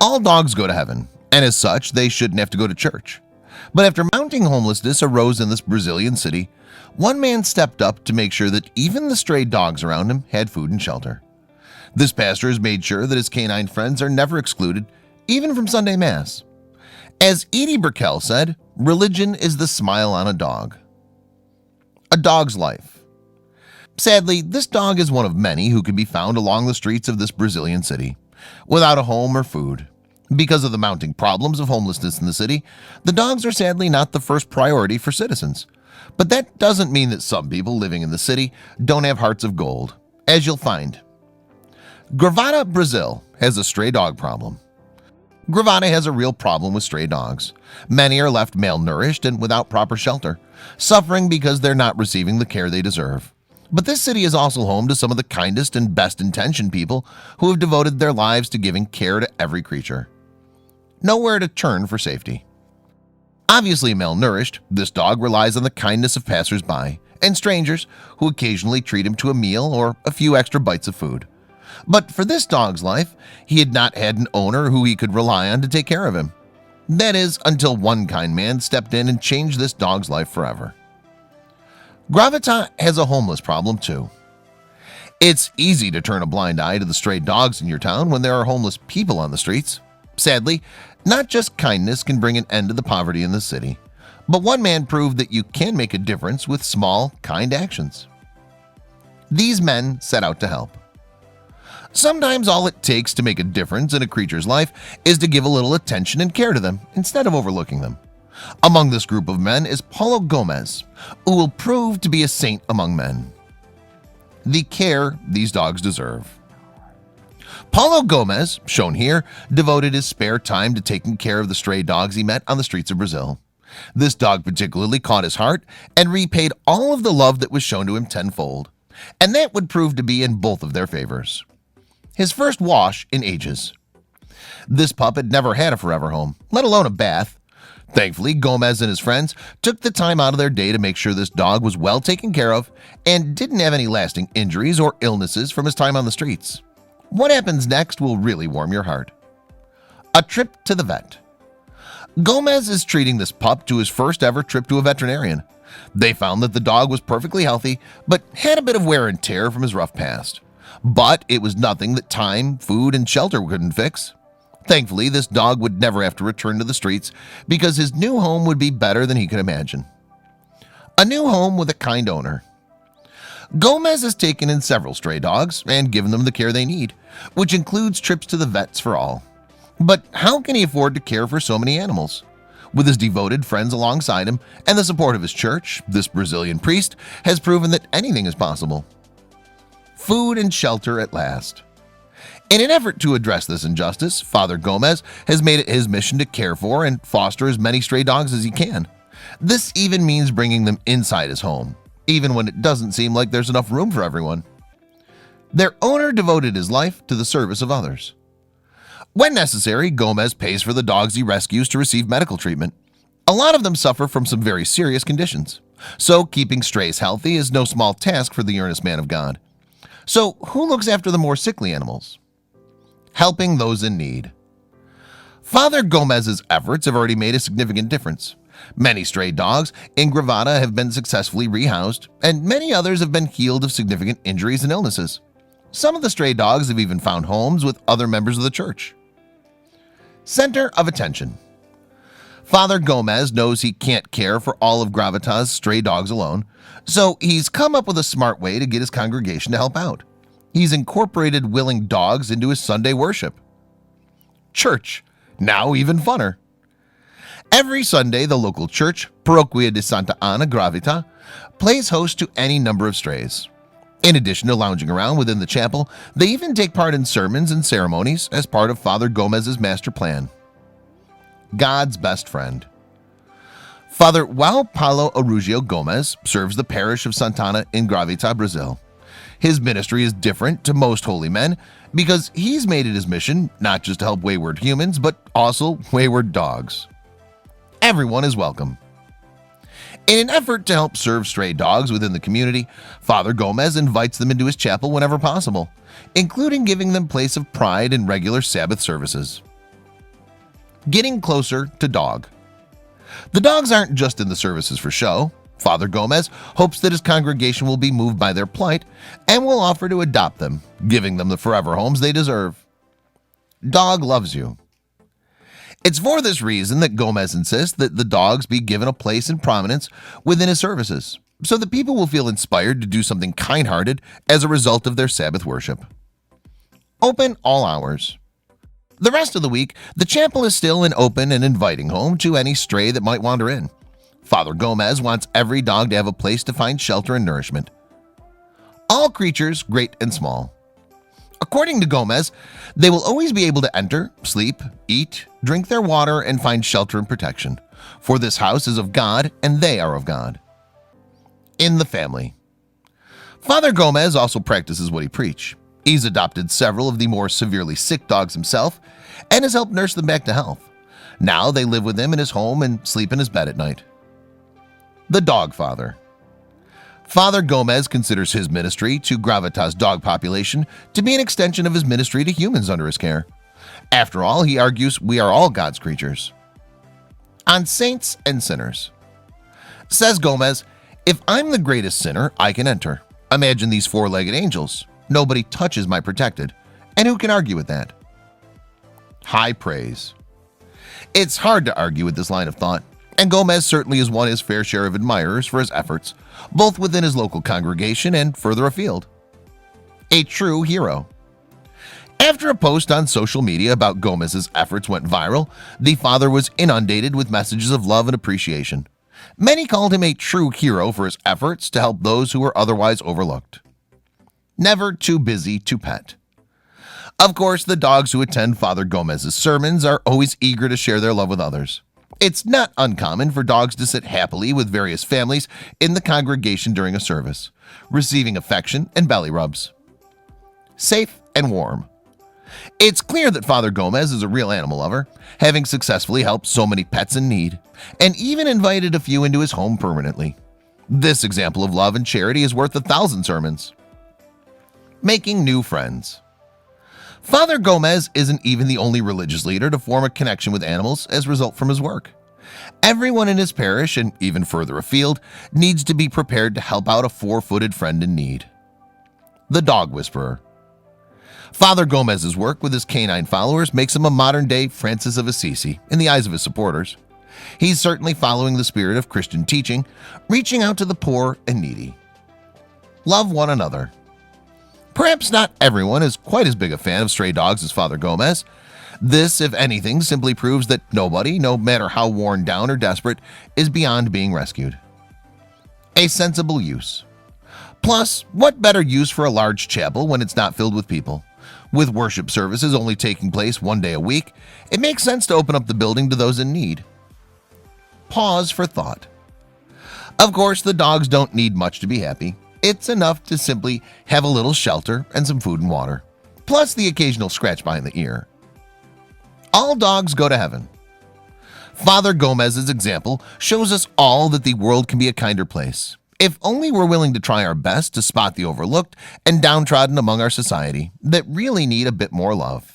All dogs go to heaven, and as such, they shouldn't have to go to church. But after mounting homelessness arose in this Brazilian city, one man stepped up to make sure that even the stray dogs around him had food and shelter. This pastor has made sure that his canine friends are never excluded, even from Sunday Mass. As Edie Brickell said, religion is the smile on a dog. A dog's life. Sadly, this dog is one of many who can be found along the streets of this Brazilian city, without a home or food. Because of the mounting problems of homelessness in the city, the dogs are sadly not the first priority for citizens. But that doesn't mean that some people living in the city don't have hearts of gold, as you'll find. Gravata, Brazil has a stray dog problem. Gravata has a real problem with stray dogs. Many are left malnourished and without proper shelter, suffering because they're not receiving the care they deserve. But this city is also home to some of the kindest and best-intentioned people who have devoted their lives to giving care to every creature. Nowhere to turn for safety. Obviously malnourished, this dog relies on the kindness of passers-by and strangers who occasionally treat him to a meal or a few extra bites of food. But for this dog's life, he had not had an owner who he could rely on to take care of him. That is, until one kind man stepped in and changed this dog's life forever. Gravata has a homeless problem too. It's easy to turn a blind eye to the stray dogs in your town when there are homeless people on the streets. Sadly, not just kindness can bring an end to the poverty in the city, but one man proved that you can make a difference with small, kind actions. These men set out to help. Sometimes all it takes to make a difference in a creature's life is to give a little attention and care to them instead of overlooking them. Among this group of men is Paulo Gomes, who will prove to be a saint among men. The care these dogs deserve. Paulo Gomes, shown here, devoted his spare time to taking care of the stray dogs he met on the streets of Brazil. This dog particularly caught his heart and repaid all of the love that was shown to him tenfold, and that would prove to be in both of their favors. His first wash in ages. This pup had never had a forever home, let alone a bath. Thankfully, Gomes and his friends took the time out of their day to make sure this dog was well taken care of and didn't have any lasting injuries or illnesses from his time on the streets. What happens next will really warm your heart. A trip to the vet. Gomes is treating this pup to his first ever trip to a veterinarian. They found that the dog was perfectly healthy, but had a bit of wear and tear from his rough past. But it was nothing that time, food, and shelter couldn't fix. Thankfully, this dog would never have to return to the streets because his new home would be better than he could imagine. A new home with a kind owner. Gomes has taken in several stray dogs and given them the care they need, which includes trips to the vets for all. But how can he afford to care for so many animals? With his devoted friends alongside him and the support of his church, this Brazilian priest has proven that anything is possible. Food and shelter at last. In an effort to address this injustice, Father Gomes has made it his mission to care for and foster as many stray dogs as he can. This even means bringing them inside his home, even when it doesn't seem like there's enough room for everyone. Their owner devoted his life to the service of others. When necessary, Gomes pays for the dogs he rescues to receive medical treatment. A lot of them suffer from some very serious conditions, so keeping strays healthy is no small task for the earnest man of God. So who looks after the more sickly animals? Helping those in need. Father Gomes's efforts have already made a significant difference. Many stray dogs in Gravata have been successfully rehoused, and many others have been healed of significant injuries and illnesses. Some of the stray dogs have even found homes with other members of the church. Center of attention. Father Gomes knows he can't care for all of Gravata's stray dogs alone, so he's come up with a smart way to get his congregation to help out. He's incorporated willing dogs into his Sunday worship. Church, now even funner. Every Sunday, the local church, Paroquia de Santa Ana Gravita, plays host to any number of strays. In addition to lounging around within the chapel, they even take part in sermons and ceremonies as part of Father Gomes's master plan. God's best friend. Father João Paulo Arugio Gomes serves the parish of Santana in Gravita, Brazil. His ministry is different to most holy men because he's made it his mission not just to help wayward humans, but also wayward dogs. Everyone is welcome. In an effort to help serve stray dogs within the community, Father Gomes invites them into his chapel whenever possible, including giving them place of pride in regular Sabbath services. Getting closer to dog. The dogs aren't just in the services for show. Father Gomes hopes that his congregation will be moved by their plight and will offer to adopt them, giving them the forever homes they deserve. Dog loves you. It's for this reason that Gomes insists that the dogs be given a place and prominence within his services, so that people will feel inspired to do something kind-hearted as a result of their Sabbath worship. Open all hours. The rest of the week, the chapel is still an open and inviting home to any stray that might wander in. Father Gomes wants every dog to have a place to find shelter and nourishment. All creatures, great and small. According to Gomes, they will always be able to enter, sleep, eat, drink their water, and find shelter and protection. For this house is of God, and they are of God. In the family. Father Gomes also practices what he preaches. He's adopted several of the more severely sick dogs himself and has helped nurse them back to health. Now they live with him in his home and sleep in his bed at night. The Dog Father. Father Gomes considers his ministry to Gravitas dog population to be an extension of his ministry to humans under his care. After all, he argues we are all God's creatures. On saints and sinners. Says Gomes, if I'm the greatest sinner, I can enter. Imagine these four-legged angels. Nobody touches my protected. And who can argue with that? High praise. It's hard to argue with this line of thought, and Gomes certainly has won his fair share of admirers for his efforts, both within his local congregation and further afield. A true hero. After a post on social media about Gomez's efforts went viral, the father was inundated with messages of love and appreciation. Many called him a true hero for his efforts to help those who were otherwise overlooked. Never too busy to pet. Of course, the dogs who attend Father Gomez's sermons are always eager to share their love with others. It's not uncommon for dogs to sit happily with various families in the congregation during a service, receiving affection and belly rubs. Safe and warm. It's clear that Father Gomes is a real animal lover, having successfully helped so many pets in need, and even invited a few into his home permanently. This example of love and charity is worth 1,000 sermons. Making new friends. Father Gomes isn't even the only religious leader to form a connection with animals as a result from his work. Everyone in his parish, and even further afield, needs to be prepared to help out a four-footed friend in need. The Dog Whisperer. Father Gomez's work with his canine followers makes him a modern-day Francis of Assisi in the eyes of his supporters. He's certainly following the spirit of Christian teaching, reaching out to the poor and needy. Love one another. Perhaps not everyone is quite as big a fan of stray dogs as Father Gomes. This, if anything, simply proves that nobody, no matter how worn down or desperate, is beyond being rescued. A sensible use. Plus, what better use for a large chapel when it's not filled with people? With worship services only taking place one day a week, it makes sense to open up the building to those in need. Pause for thought. Of course, the dogs don't need much to be happy. It's enough to simply have a little shelter and some food and water, plus the occasional scratch behind the ear. All dogs go to heaven. Father Gomez's example shows us all that the world can be a kinder place, if only we're willing to try our best to spot the overlooked and downtrodden among our society that really need a bit more love.